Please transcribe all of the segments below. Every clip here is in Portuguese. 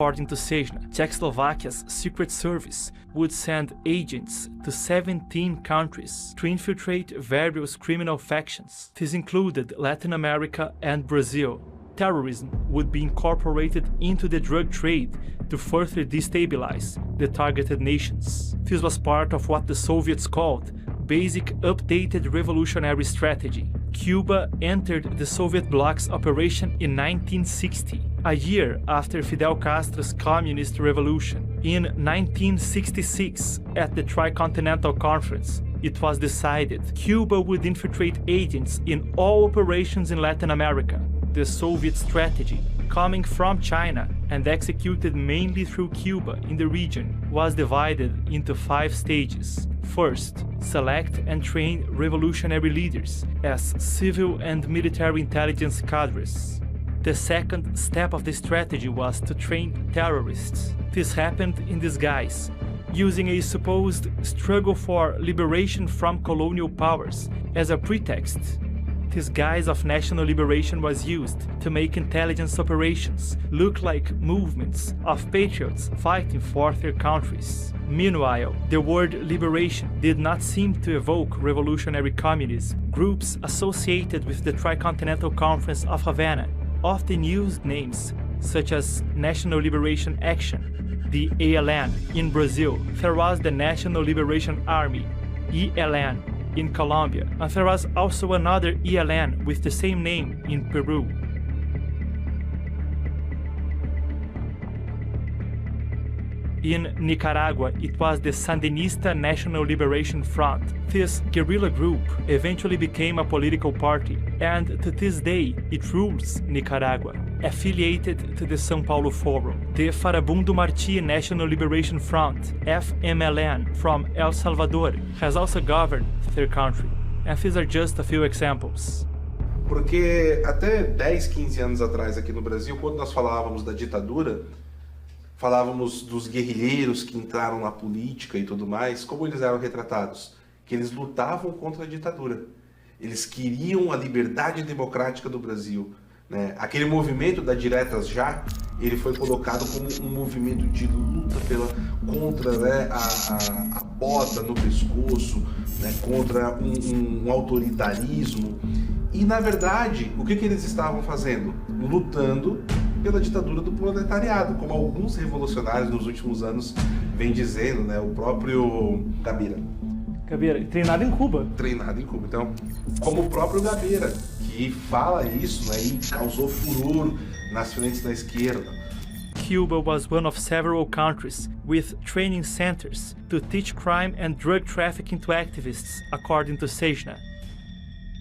According to Sejna, Czechoslovakia's secret service would send agents to 17 countries to infiltrate various criminal factions. This included Latin America and Brazil. Terrorism would be incorporated into the drug trade to further destabilize the targeted nations. This was part of what the Soviets called Basic Updated Revolutionary Strategy. Cuba entered the Soviet bloc's operation in 1960, a year after Fidel Castro's communist revolution. In 1966, at the Tricontinental Conference, it was decided Cuba would infiltrate agents in all operations in Latin America. The Soviet strategy, coming from China and executed mainly through Cuba in the region, was divided into 5 stages. First, select and train revolutionary leaders as civil and military intelligence cadres. The second step of the strategy was to train terrorists. This happened in disguise, using a supposed struggle for liberation from colonial powers as a pretext. This guise of national liberation was used to make intelligence operations look like movements of patriots fighting for their countries. Meanwhile, the word liberation did not seem to evoke revolutionary communism. Groups associated with the Tricontinental Conference of Havana often used names such as National Liberation Action, the ALN in Brazil. There was the National Liberation Army, ELN, in Colombia, and there was also another ELN with the same name in Peru. In Nicaragua, it was the Sandinista National Liberation Front. This guerrilla group eventually became a political party, and to this day, it rules Nicaragua, affiliated to the São Paulo Forum. The Farabundo Martí National Liberation Front, FMLN, from El Salvador, has also governed their country. And these are just a few examples. Porque até 10, 15 anos atrás aqui no Brasil, quando nós falávamos da ditadura, falávamos dos guerrilheiros que entraram na política e tudo mais, como eles eram retratados? Que eles lutavam contra a ditadura. Eles queriam a liberdade democrática do Brasil, né? Aquele movimento da Diretas Já, ele foi colocado como um movimento de luta contra, né, a bota no pescoço, né, contra um autoritarismo. E, na verdade, o que eles estavam fazendo? Lutando pela ditadura do proletariado, como alguns revolucionários nos últimos anos vêm dizendo, né? O próprio Gabeira, treinado em Cuba. Treinado em Cuba. Então, como o próprio Gabeira, que fala isso, né, e causou furor nas frentes da esquerda. Cuba was one of several countries with training centers to teach crime and drug trafficking to activists, according to Sejna.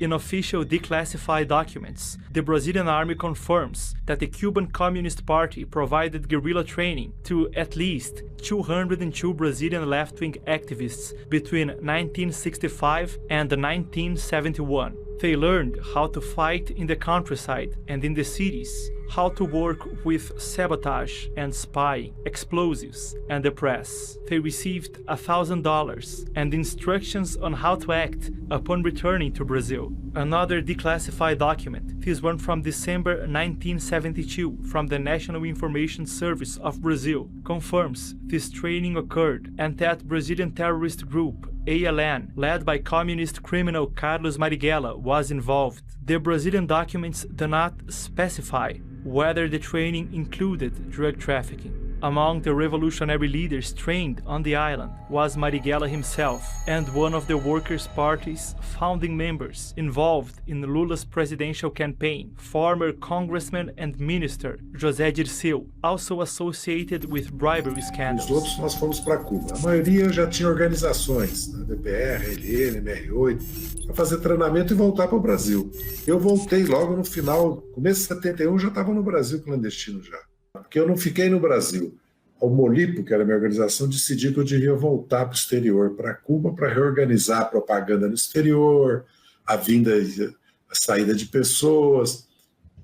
In official declassified documents, the Brazilian army confirms that the Cuban Communist Party provided guerrilla training to at least 202 Brazilian left-wing activists between 1965 and 1971. They learned how to fight in the countryside and in the cities, how to work with sabotage and spying, explosives, and the press. They received $1,000 and instructions on how to act upon returning to Brazil. Another declassified document, this one from December 1972 from the National Information Service of Brazil, confirms this training occurred and that Brazilian terrorist group ALN, led by communist criminal Carlos Marighella, was involved. The Brazilian documents do not specify whether the training included drug trafficking. Among the revolutionary leaders trained on the island was Marighella himself and one of the Workers' Party's founding members involved in Lula's presidential campaign, former Congressman and Minister José Dirceu, also associated with bribery scandals. Os outros nós fomos para Cuba. A maioria já tinha organizações, né, DPR, LN, MR8, para fazer treinamento e voltar para o Brasil. Eu voltei logo no final, começo de 71, já estava no Brasil clandestino já. Porque eu não fiquei no Brasil. O Molipo, que era a minha organização, decidiu que eu devia voltar para o exterior, para Cuba, para reorganizar a propaganda no exterior, a vinda, a saída de pessoas.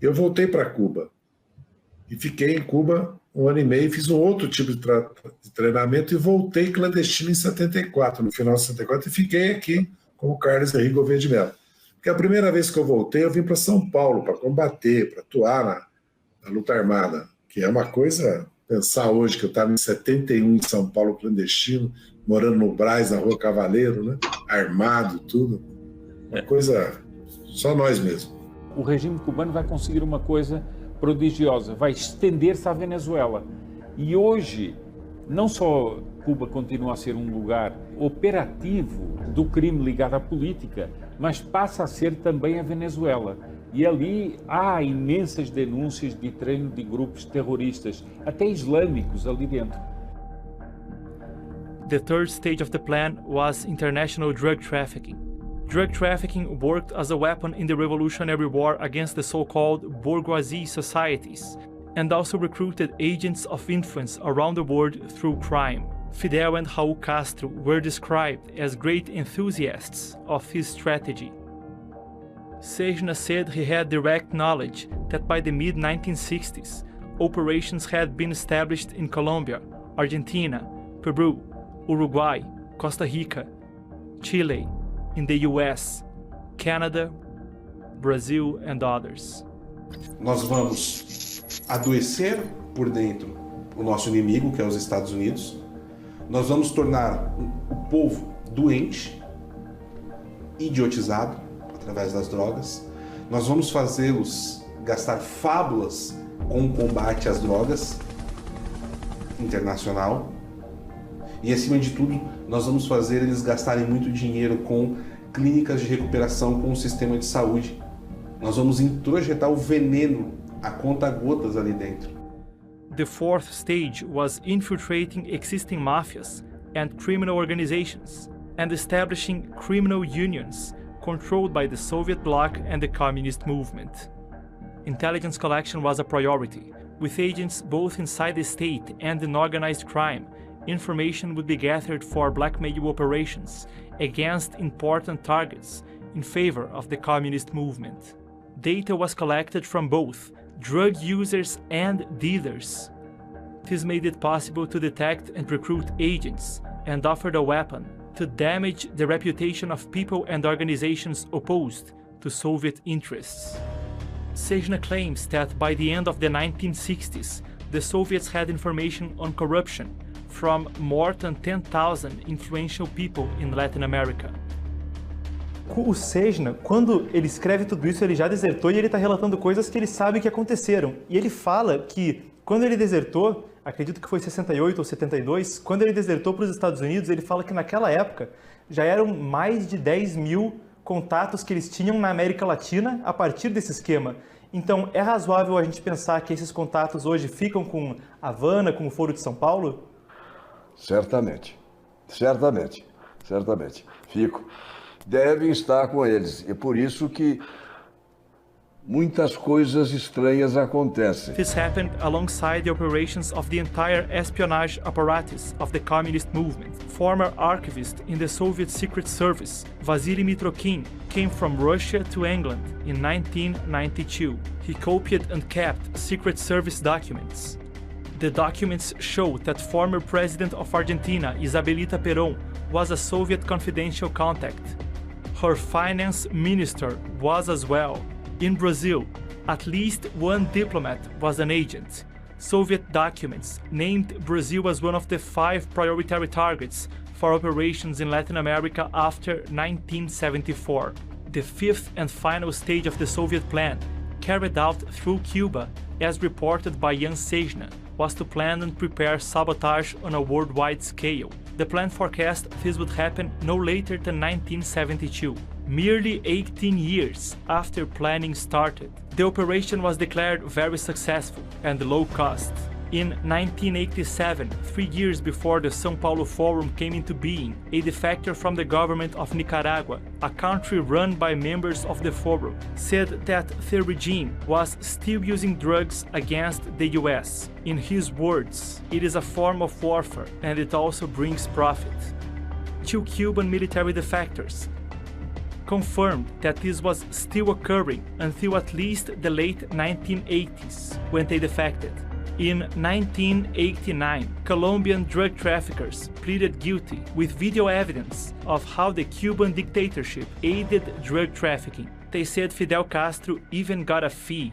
Eu voltei para Cuba e fiquei em Cuba 1 ano e meio, fiz um outro tipo de treinamento e voltei clandestino em 74, no final de 74, e fiquei aqui com o Carlos Henrique Gouveia de Mello. Porque a primeira vez que eu voltei, eu vim para São Paulo para combater, para atuar na luta armada, que é uma coisa Pensar hoje que eu estava em 71 em São Paulo, clandestino, morando no Brás, na Rua Cavaleiro, né? Armado, tudo. Uma coisa, só nós mesmos. O regime cubano vai conseguir uma coisa prodigiosa, vai estender-se à Venezuela. E hoje, não só Cuba continua a ser um lugar operativo do crime ligado à política, mas passa a ser também a Venezuela. E ali há imensas denúncias de treino de grupos terroristas, até islâmicos ali dentro. The third stage of the plan was international drug trafficking. Drug trafficking worked as a weapon in the Revolutionary War against the so-called bourgeoisie societies, and also recruited agents of influence around the world through crime. Fidel and Raul Castro were described as great enthusiasts of his strategy. Sejna said he had direct knowledge that by the mid-1960s, operations had been established in Colombia, Argentina, Peru, Uruguay, Costa Rica, Chile, in the US, Canada, Brazil, and others. Nós vamos adoecer por dentro o nosso inimigo, que é os Estados Unidos. Nós vamos tornar o povo doente, idiotizado, através das drogas. Nós vamos fazê-los gastar fábulas com o combate às drogas internacional. E, acima de tudo, nós vamos fazer eles gastarem muito dinheiro com clínicas de recuperação, com o sistema de saúde. Nós vamos introjetar o veneno a conta-gotas ali dentro. The fourth stage was infiltrating existing mafias and criminal organizations and establishing criminal unions controlled by the Soviet bloc and the communist movement. Intelligence collection was a priority. With agents both inside the state and in organized crime, information would be gathered for blackmail operations against important targets in favor of the communist movement. Data was collected from both drug users and dealers. This made it possible to detect and recruit agents and offered a weapon to damage the reputation of people and organizations opposed to Soviet interests. Sejna claims that by the end of the 1960s, the Soviets had information on corruption from more than 10,000 influential people in Latin America. O Sejna, quando ele escreve tudo isso, ele já desertou e ele está relatando coisas que ele sabe que aconteceram. E ele fala que quando ele desertou, acredito que foi 68 ou 72, quando ele desertou para os Estados Unidos, ele fala que naquela época já eram mais de 10 mil contatos que eles tinham na América Latina a partir desse esquema. Então, é razoável a gente pensar que esses contatos hoje ficam com Havana, com o Foro de São Paulo? Certamente, certamente, certamente. Fico. Devem estar com eles. É por isso que muitas coisas estranhas acontecem. This happened alongside the operations of the entire espionage apparatus of the communist movement. Former archivist in the Soviet Secret Service, Vasily Mitrokhin, came from Russia to England in 1992. He copied and kept Secret Service documents. The documents show that former president of Argentina, Isabelita Perón, was a Soviet confidential contact. Her finance minister was as well. In Brazil, at least one diplomat was an agent. Soviet documents named Brazil as one of the 5 priority targets for operations in Latin America after 1974. The fifth and final stage of the Soviet plan, carried out through Cuba, as reported by Jan Sejna, was to plan and prepare sabotage on a worldwide scale. The plan forecast this would happen no later than 1972, merely 18 years after planning started. The operation was declared very successful and low cost. In 1987, 3 years before the São Paulo Forum came into being, a defector from the government of Nicaragua, a country run by members of the Forum, said that the regime was still using drugs against the US. In his words, "It is a form of warfare and it also brings profit." 2 Cuban military defectors confirmed that this was still occurring until at least the late 1980s, when they defected. In 1989, Colombian drug traffickers pleaded guilty with video evidence of how the Cuban dictatorship aided drug trafficking. They said Fidel Castro even got a fee.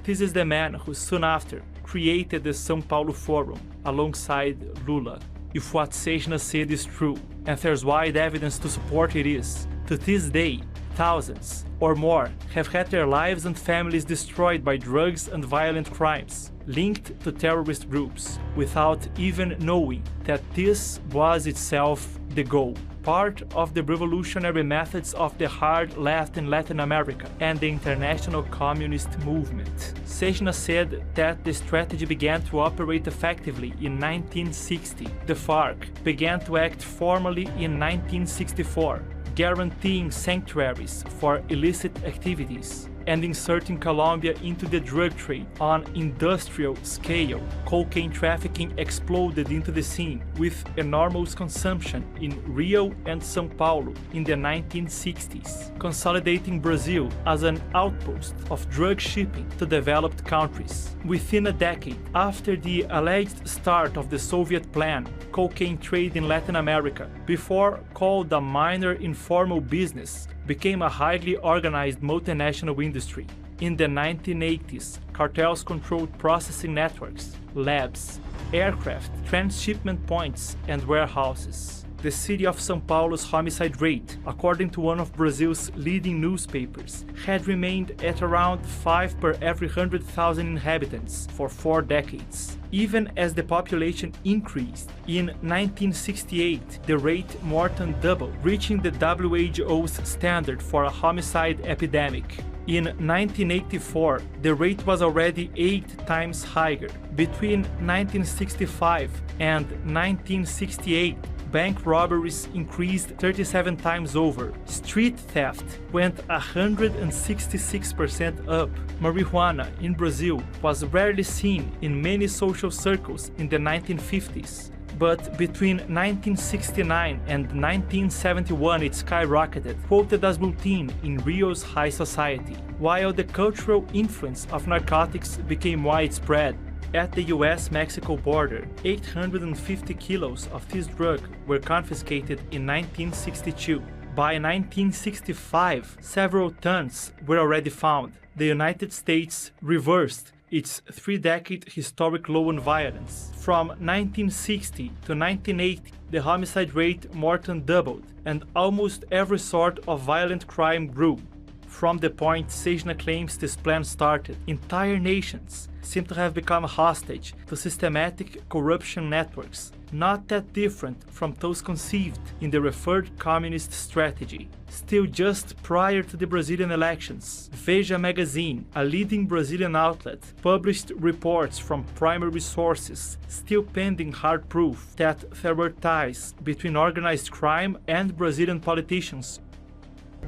This is the man who soon after created the São Paulo Forum alongside Lula. If what Sejna said is true, and there's wide evidence to support it is, to this day, thousands or more have had their lives and families destroyed by drugs and violent crimes linked to terrorist groups without even knowing that this was itself the goal. Part of the revolutionary methods of the hard left in Latin America and the international communist movement. Sejna said that the strategy began to operate effectively in 1960. The FARC began to act formally in 1964, guaranteeing sanctuaries for illicit activities and inserting Colombia into the drug trade on industrial scale. Cocaine trafficking exploded into the scene with enormous consumption in Rio and São Paulo in the 1960s, consolidating Brazil as an outpost of drug shipping to developed countries. Within a decade after the alleged start of the Soviet plan, cocaine trade in Latin America, before called a minor informal business, became a highly organized multinational industry. In the 1980s, cartels controlled processing networks, labs, aircraft, transshipment points, and warehouses. The city of São Paulo's homicide rate, according to one of Brazil's leading newspapers, had remained at around 5 per every 100,000 inhabitants for 4 decades. Even as the population increased, in 1968 the rate more than doubled, reaching the WHO's standard for a homicide epidemic. In 1984, the rate was already 8 times higher. Between 1965 and 1968, bank robberies increased 37 times over. Street theft went 166% up. Marijuana in Brazil was rarely seen in many social circles in the 1950s. But between 1969 and 1971 it skyrocketed, quoted as routine in Rio's high society. While the cultural influence of narcotics became widespread, at the US-Mexico border, 850 kilos of this drug were confiscated in 1962. By 1965, several tons were already found. The United States reversed its 3-decade historic low on violence. From 1960 to 1980, the homicide rate more than doubled, and almost every sort of violent crime grew. From the point Sejna claims this plan started, entire nations seem to have become hostage to systematic corruption networks, not that different from those conceived in the referred communist strategy. Still, just prior to the Brazilian elections, Veja magazine, a leading Brazilian outlet, published reports from primary sources, still pending hard proof, that there were ties between organized crime and Brazilian politicians.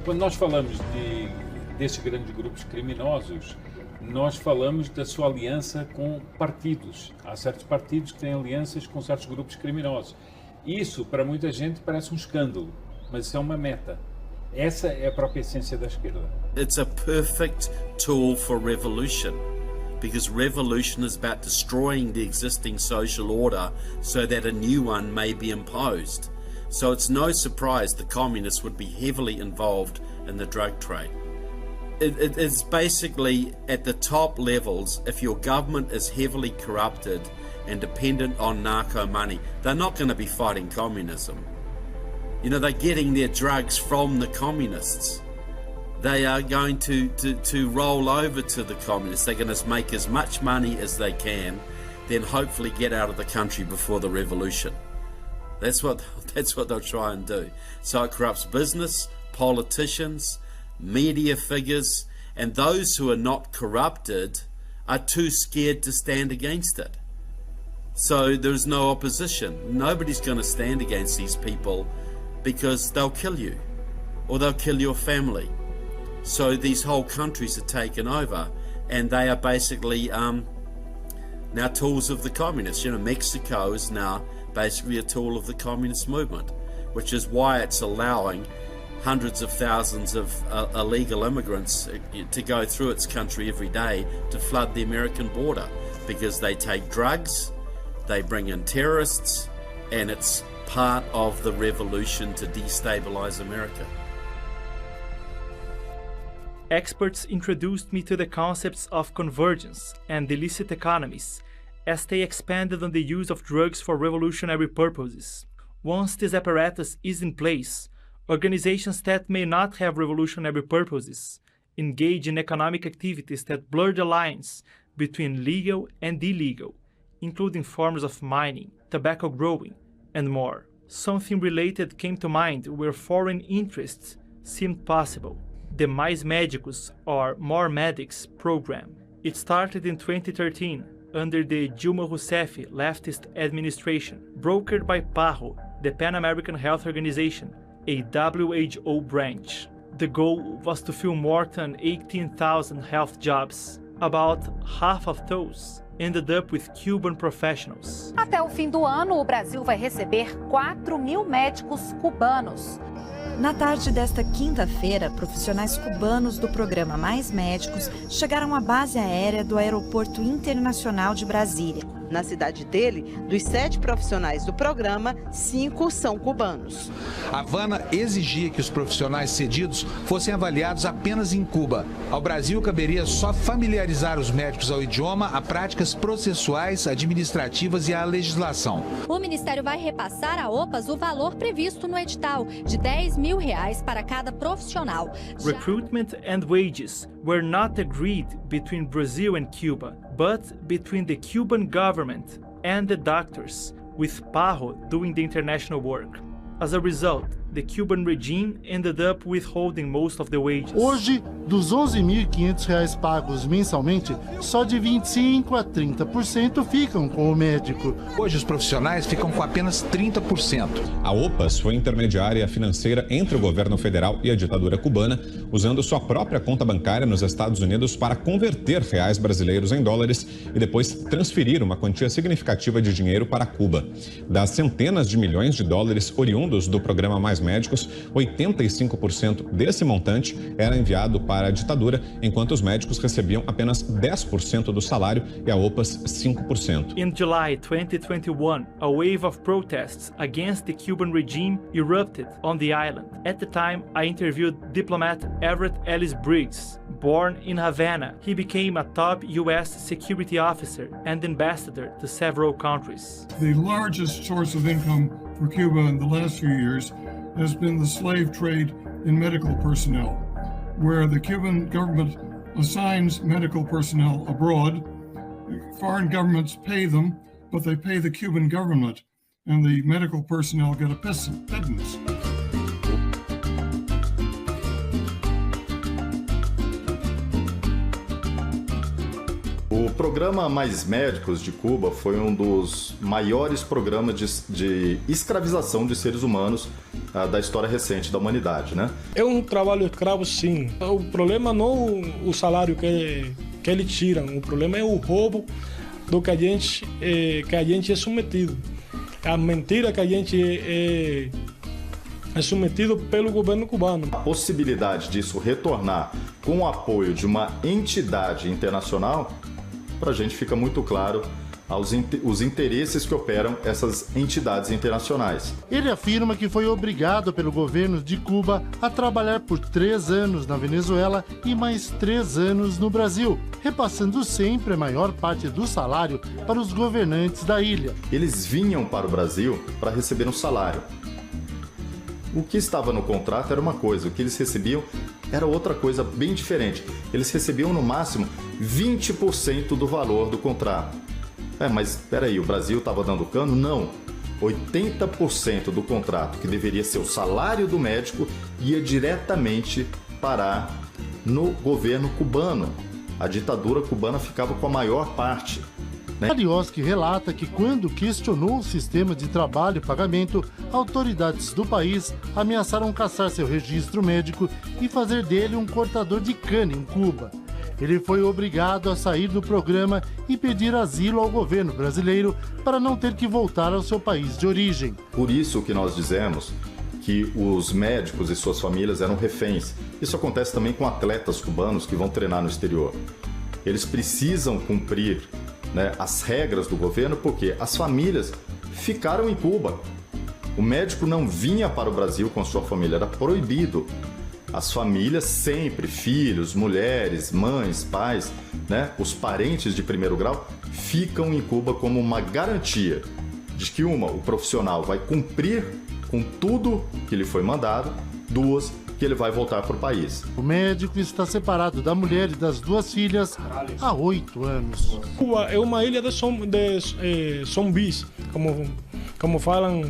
Quando nós falamos desses grandes grupos criminosos, nós falamos da sua aliança com partidos. Há certos partidos que têm alianças com certos grupos criminosos. Isso, para muita gente, parece um escândalo, mas isso é uma meta. Essa é a própria essência da esquerda. It's a perfect tool for revolution, because revolution is about destroying the existing social order so that a new one may be imposed. So it's no surprise the communists would be heavily involved in the drug trade. It's basically at the top levels, if your government is heavily corrupted and dependent on narco money, they're not going to be fighting communism. You know, they're getting their drugs from the communists. They are going to roll over to the communists. They're going to make as much money as they can, then hopefully get out of the country before the revolution. That's what they'll try and do. So it corrupts business, politicians, media figures, and those who are not corrupted are too scared to stand against it. So there's no opposition. Nobody's going to stand against these people because they'll kill you or they'll kill your family. So these whole countries are taken over, and they are basically now tools of the communists. You know, Mexico is now basically a tool of the communist movement, which is why it's allowing hundreds of thousands of illegal immigrants to go through its country every day to flood the American border, because they take drugs, they bring in terrorists, and it's part of the revolution to destabilize America. Experts introduced me to the concepts of convergence and illicit economies as they expanded on the use of drugs for revolutionary purposes. Once this apparatus is in place, organizations that may not have revolutionary purposes engage in economic activities that blur the lines between legal and illegal, including forms of mining, tobacco growing, and more. Something related came to mind where foreign interests seemed possible: the Mais Médicos, or More Medics program. It started in 2013 under the Dilma Rousseff leftist administration, brokered by PAHO, the Pan American Health Organization, a WHO branch. The goal was to fill more than 18,000 health jobs. About half of those ended up with Cuban professionals. Até o fim do ano, o Brasil vai receber 4.000 médicos cubanos. Na tarde desta quinta-feira, profissionais cubanos do programa Mais Médicos chegaram à base aérea do Aeroporto Internacional de Brasília. Na cidade dele, dos 7 profissionais do programa, 5 são cubanos. Havana exigia que os profissionais cedidos fossem avaliados apenas em Cuba. Ao Brasil, caberia só familiarizar os médicos ao idioma, a práticas processuais, administrativas e à legislação. O Ministério vai repassar a OPAS o valor previsto no edital, de R$10.000 para cada profissional. Recruitment and wages were not agreed between Brazil and Cuba, but between the Cuban government and the doctors, with PAHO doing the international work. As a result, the Cuban regime ended up withholding most of the wages. Hoje, dos R$11.500 pagos mensalmente, só de 25% a 30% ficam com o médico. Hoje, os profissionais ficam com apenas 30%. A OPAS foi intermediária financeira entre o governo federal e a ditadura cubana, usando sua própria conta bancária nos Estados Unidos para converter reais brasileiros em dólares e depois transferir uma quantia significativa de dinheiro para Cuba. Das centenas de milhões de dólares oriundos do programa Mais Médicos, 85% desse montante era enviado para a ditadura, enquanto os médicos recebiam apenas 10% do salário e a OPAS 5%. In July 2021, a wave of protests against the Cuban regime erupted on the island. At the time, I interviewed diplomat Everett Ellis Briggs. Born in Havana, he became a top U.S. security officer and ambassador to several countries. The largest source of income for Cuba in the last few years has been the slave trade in medical personnel, where the Cuban government assigns medical personnel abroad. Foreign governments pay them, but they pay the Cuban government, and the medical personnel get a pittance. O programa Mais Médicos de Cuba foi um dos maiores programas de escravização de seres humanos da história recente da humanidade, né? É um trabalho escravo, sim. O problema não é o salário que eles tiram, o problema é o roubo do que a gente é submetido. A mentira que a gente é submetido pelo governo cubano. A possibilidade disso retornar com o apoio de uma entidade internacional, para a gente fica muito claro os interesses que operam essas entidades internacionais. Ele afirma que foi obrigado pelo governo de Cuba a trabalhar por 3 anos na Venezuela e mais 3 anos no Brasil, repassando sempre a maior parte do salário para os governantes da ilha. Eles vinham para o Brasil para receber um salário. O que estava no contrato era uma coisa, o que eles recebiam era outra coisa bem diferente. Eles recebiam no máximo 20% do valor do contrato. Mas espera aí, o Brasil estava dando cano? Não. 80% do contrato, que deveria ser o salário do médico, ia diretamente parar no governo cubano. A ditadura cubana ficava com a maior parte. Alioski relata que quando questionou o sistema de trabalho e pagamento, autoridades do país ameaçaram caçar seu registro médico e fazer dele um cortador de cana em Cuba. Ele foi obrigado a sair do programa e pedir asilo ao governo brasileiro para não ter que voltar ao seu país de origem. Por isso que nós dizemos que os médicos e suas famílias eram reféns. Isso acontece também com atletas cubanos que vão treinar no exterior. Eles precisam cumprir as regras do governo porque as famílias ficaram em Cuba. O médico não vinha para o Brasil com a sua família, era proibido. As famílias sempre, filhos, mulheres, mães, pais, os parentes de primeiro grau, ficam em Cuba como uma garantia de que, o profissional vai cumprir com tudo que lhe foi mandado, 2, que ele vai voltar para o país. O médico está separado da mulher e das 2 filhas há 8 anos. Cuba é uma ilha de zumbis, como falam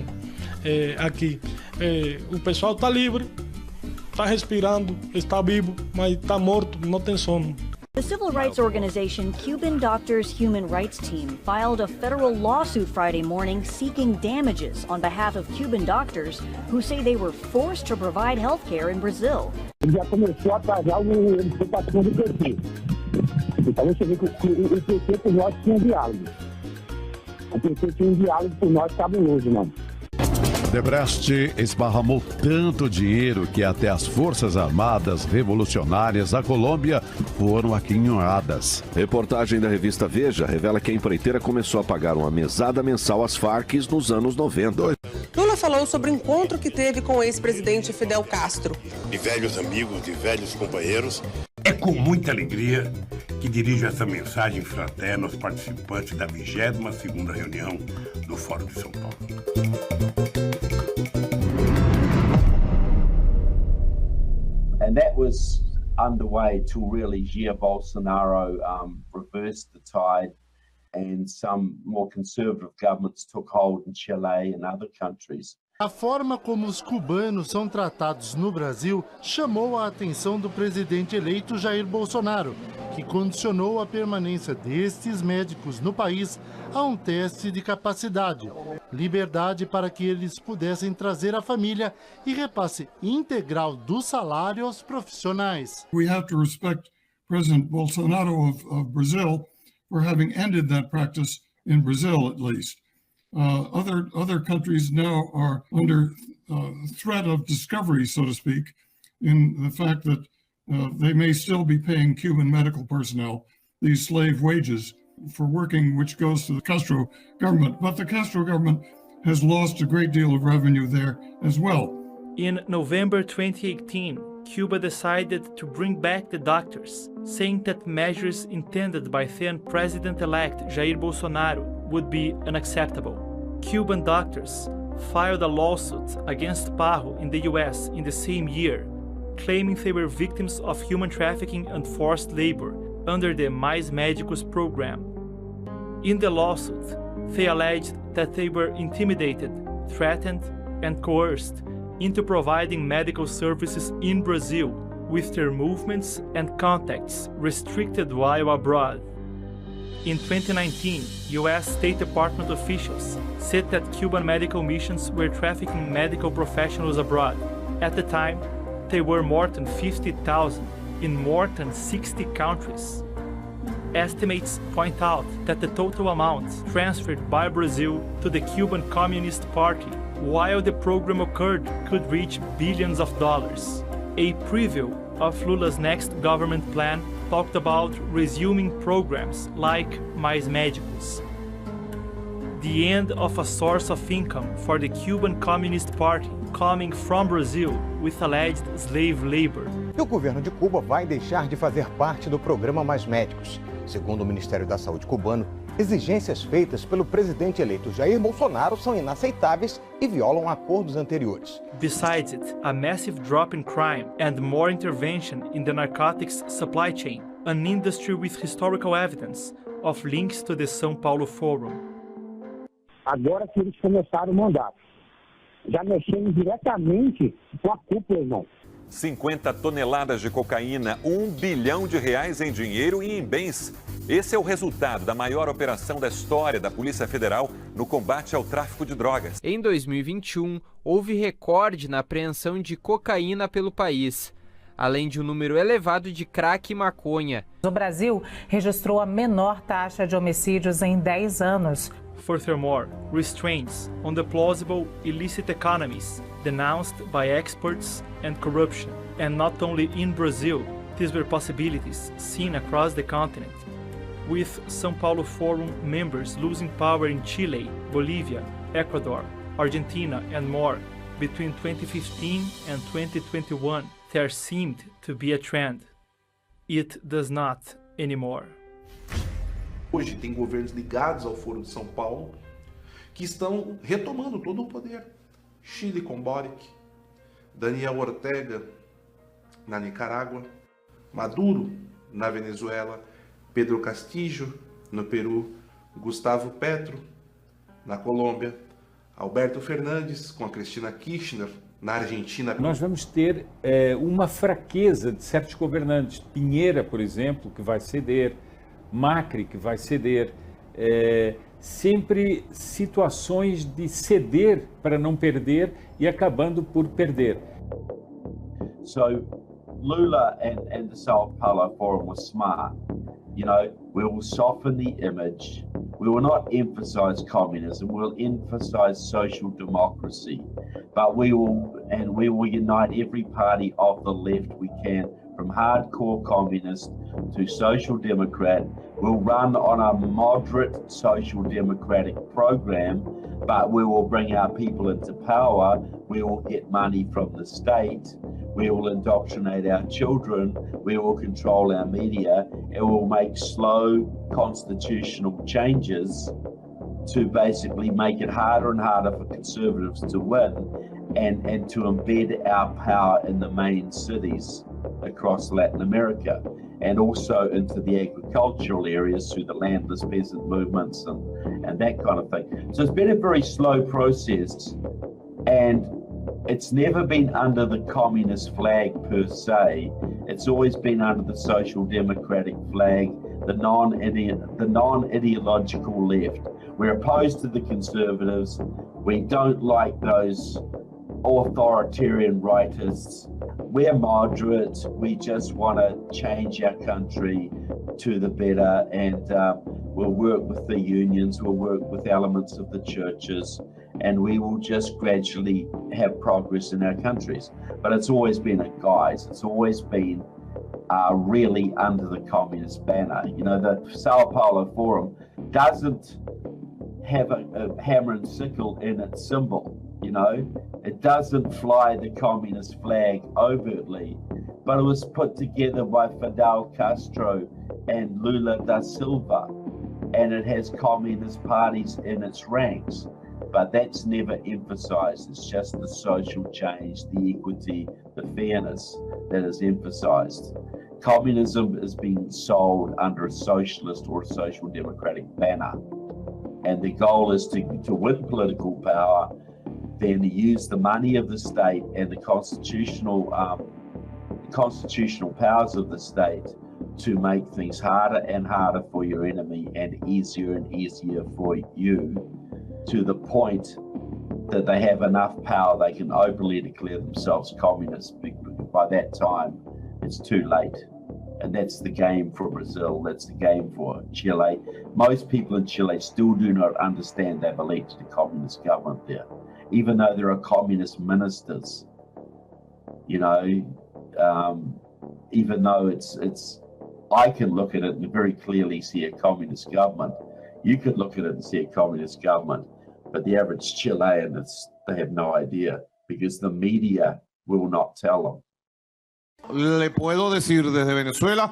aqui. O pessoal está livre, está respirando, está vivo, mas está morto, não tem sono. The civil rights organization Cuban Doctors Human Rights Team filed a federal lawsuit Friday morning seeking damages on behalf of Cuban doctors who say they were forced to provide health care in Brazil. Ele já começou a atrasar a votação do PT. Então você vê que o PT por nós tinha diálogo. O PT tinha um diálogo por nós cabuloso, mano. Odebrecht esparramou tanto dinheiro que até as Forças Armadas Revolucionárias da Colômbia foram aquinhoadas. Reportagem da revista Veja revela que a empreiteira começou a pagar uma mesada mensal às Farc nos anos 90. Lula falou sobre o encontro que teve com o ex-presidente Fidel Castro. De velhos amigos, de velhos companheiros. É com muita alegria que dirijo essa mensagem fraterna aos participantes da 22ª reunião do Fórum de São Paulo. And that was underway till really Jair Bolsonaro reversed the tide and some more conservative governments took hold in Chile and other countries. A forma como os cubanos são tratados no Brasil chamou a atenção do presidente eleito Jair Bolsonaro, que condicionou a permanência destes médicos no país a um teste de capacidade, liberdade para que eles pudessem trazer a família e repasse integral do salário aos profissionais. We have to respect President Bolsonaro of Brazil for having ended that practice in Brazil, at least. Other countries now are under threat of discovery, so to speak, in the fact that they may still be paying Cuban medical personnel these slave wages for working, which goes to the Castro government. But the Castro government has lost a great deal of revenue there as well. In November 2018, Cuba decided to bring back the doctors, saying that measures intended by then President-elect Jair Bolsonaro would be unacceptable. Cuban doctors filed a lawsuit against Parro in the US in the same year, claiming they were victims of human trafficking and forced labor under the Mais Médicos program. In the lawsuit, they alleged that they were intimidated, threatened, and coerced into providing medical services in Brazil, with their movements and contacts restricted while abroad. In 2019, US State Department officials said that Cuban medical missions were trafficking medical professionals abroad. At the time, there were more than 50,000 in more than 60 countries. Estimates point out that the total amount transferred by Brazil to the Cuban Communist Party while the program occurred could reach billions of dollars. A preview of Lula's next government plan talked about resuming programs like Mais Médicos. The end of a source of income for the Cuban Communist Party coming from Brazil with alleged slave labor. E o governo de Cuba vai deixar de fazer parte do programa Mais Médicos. Segundo o Ministério da Saúde cubano, exigências feitas pelo presidente eleito Jair Bolsonaro são inaceitáveis e violam acordos anteriores. Besides it, a massive drop in crime and more intervention in the narcotics supply chain, an industry with historical evidence of links to the São Paulo Forum. Agora que eles começaram o mandato, já mexemos diretamente com a cúpula, irmão. 50 toneladas de cocaína, R$1 bilhão em dinheiro e em bens. Esse é o resultado da maior operação da história da Polícia Federal no combate ao tráfico de drogas. Em 2021, houve recorde na apreensão de cocaína pelo país, além de um número elevado de crack e maconha. O Brasil registrou a menor taxa de homicídios em 10 anos. Furthermore, restraints on the plausible illicit economies denounced by experts and corruption. And not only in Brazil, these were possibilities seen across the continent, with São Paulo Forum members losing power in Chile, Bolivia, Ecuador, Argentina, and more. Between 2015 and 2021, there seemed to be a trend. It does not anymore. Hoje tem governos ligados ao Foro de São Paulo que estão retomando todo o poder. Chile com Boric, Daniel Ortega na Nicarágua, Maduro na Venezuela, Pedro Castillo no Peru, Gustavo Petro na Colômbia, Alberto Fernandes com a Cristina Kirchner na Argentina. Nós vamos ter uma fraqueza de certos governantes. Pinheira, por exemplo, que vai ceder, Macri, que vai ceder. Sempre situações de ceder para não perder e acabando por perder. So Lula and the Sao Paulo Forum were smart. You know, we will soften the image. We will not emphasize communism. We'll emphasize social democracy. But we will unite every party of the left we can, from hardcore communist to social democrat. We'll run on a moderate social democratic program, but we will bring our people into power. We will get money from the state. We will indoctrinate our children. We will control our media. And we'll make slow constitutional changes to basically make it harder and harder for conservatives to win and to embed our power in the main cities across Latin America and also into the agricultural areas through the landless peasant movements and that kind of thing. So it's been a very slow process, and it's never been under the communist flag per se. It's always been under the social democratic flag, the non-ideological left. We're opposed to the conservatives. We don't like those authoritarian rightists. We're moderate. We just want to change our country to the better, and we'll work with the unions, we'll work with elements of the churches, and we will just gradually have progress in our countries. But it's always been a guise. It's always been really under the communist banner. You know, the Sao Paulo Forum doesn't have a hammer and sickle in its symbol. You know, it doesn't fly the communist flag overtly, but it was put together by Fidel Castro and Lula da Silva, and it has communist parties in its ranks. But that's never emphasized. It's just the social change, the equity, the fairness that is emphasized. Communism is being sold under a socialist or a social democratic banner. And the goal is to win political power, then to use the money of the state and the constitutional powers of the state to make things harder and harder for your enemy and easier for you, to the point that they have enough power they can openly declare themselves communists. By that time, it's too late. And that's the game for Brazil, that's the game for Chile. Most people in Chile still do not understand they've elected a communist government there, even though there are communist ministers. You know, even though it's I can look at it and very clearly see a communist government. You could look at it and see a communist government, but the average Chilean, they have no idea because the media will not tell them. Le puedo decir desde Venezuela,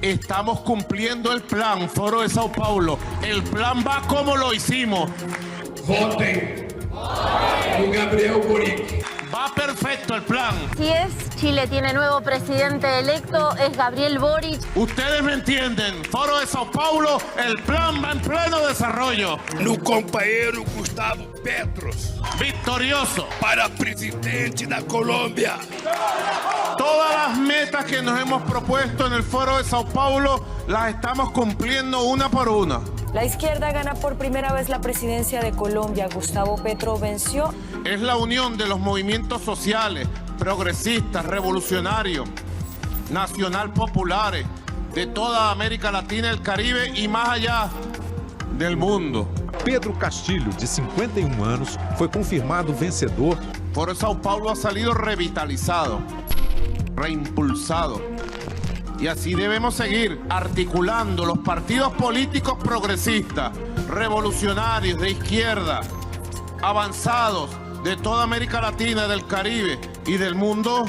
estamos cumpliendo el plan, Foro de Sao Paulo. El plan va como lo hicimos. Voten por Gabriel Boric. Va perfecto el plan. Si es, Chile tiene nuevo presidente electo, es Gabriel Boric. Ustedes me entienden, Foro de Sao Paulo, el plan va en pleno desarrollo. No compañero Gustavo Petro. Victorioso. Para presidente de Colombia. Todas las metas que nos hemos propuesto en el Foro de Sao Paulo las estamos cumpliendo una por una. La izquierda gana por primera vez la presidencia de Colombia. Gustavo Petro venció. Es la unión de los movimientos sociales, progresistas, revolucionarios, nacional populares, de toda América Latina, el Caribe y más allá del mundo. Pedro Castillo, de 51 anos, foi confirmado vencedor. Foro de Sao Paulo ha salido revitalizado, reimpulsado. Y así debemos seguir articulando los partidos políticos progresistas, revolucionarios, de izquierda, avanzados de toda América Latina, del Caribe y del mundo,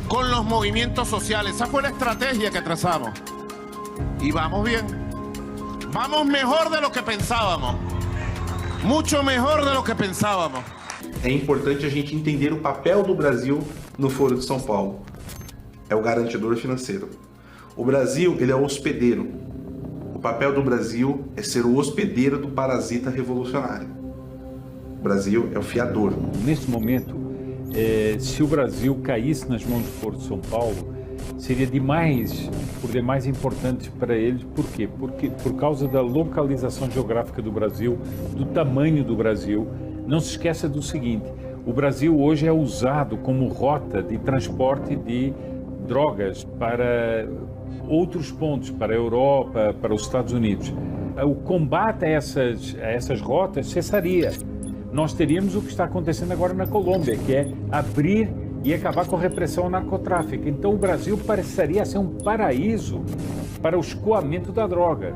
con los movimientos sociales. Esa fue la estrategia que trazamos. Y vamos bien. Vamos mejor de lo que pensábamos. Mucho mejor de lo que pensábamos. É importante a gente entender o papel do Brasil no Foro de São Paulo. É o garantidor financeiro. O Brasil, ele é o hospedeiro. O papel do Brasil é ser o hospedeiro do parasita revolucionário. O Brasil é o fiador. Nesse momento, se o Brasil caísse nas mãos do Foro de São Paulo, seria por demais importante para eles. Por quê? Porque por causa da localização geográfica do Brasil, do tamanho do Brasil. Não se esqueça do seguinte, o Brasil hoje é usado como rota de transporte de drogas para outros pontos, para a Europa, para os Estados Unidos. O combate a essas rotas cessaria. Nós teríamos o que está acontecendo agora na Colômbia, que é abrir e acabar com a repressão ao narcotráfico. Então o Brasil pareceria ser um paraíso para o escoamento da droga.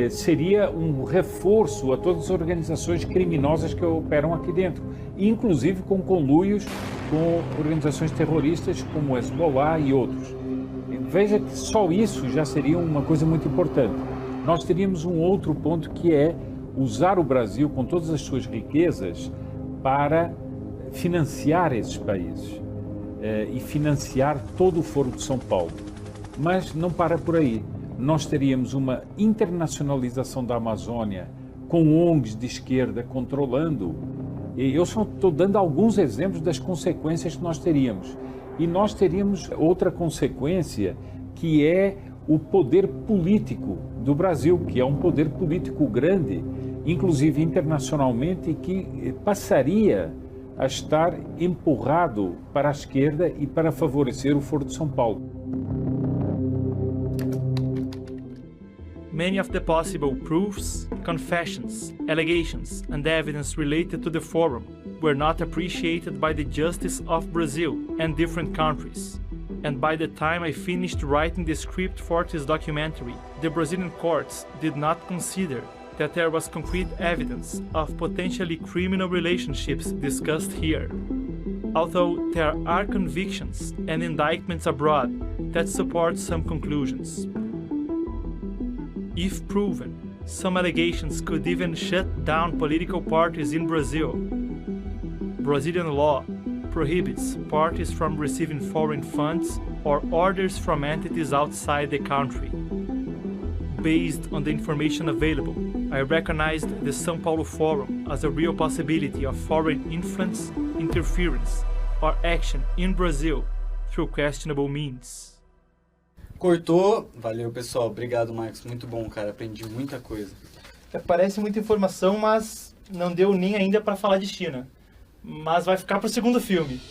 Seria um reforço a todas as organizações criminosas que operam aqui dentro, inclusive com conluios com organizações terroristas como o Hezbollah e outros. Veja que só isso já seria uma coisa muito importante. Nós teríamos um outro ponto que é usar o Brasil com todas as suas riquezas para financiar esses países e financiar todo o Foro de São Paulo. Mas não para por aí. Nós teríamos uma internacionalização da Amazônia com ONGs de esquerda controlando. E eu só estou dando alguns exemplos das consequências que nós teríamos. E nós teríamos outra consequência, que é o poder político do Brasil, que é um poder político grande, inclusive internacionalmente, e que passaria a estar empurrado para a esquerda e para favorecer o Foro de São Paulo. Many of the possible proofs, confessions, allegations, and evidence related to the forum were not appreciated by the justice of Brazil and different countries. And by the time I finished writing the script for this documentary, the Brazilian courts did not consider that there was concrete evidence of potentially criminal relationships discussed here. Although there are convictions and indictments abroad that support some conclusions. If proven, some allegations could even shut down political parties in Brazil. Brazilian law prohibits parties from receiving foreign funds or orders from entities outside the country. Based on the information available, I recognized the São Paulo Forum as a real possibility of foreign influence, interference, or action in Brazil through questionable means. Cortou. Valeu, pessoal. Obrigado, Marcos. Muito bom, cara. Aprendi muita coisa. Parece muita informação, mas não deu nem ainda para falar de China. Mas vai ficar pro segundo filme.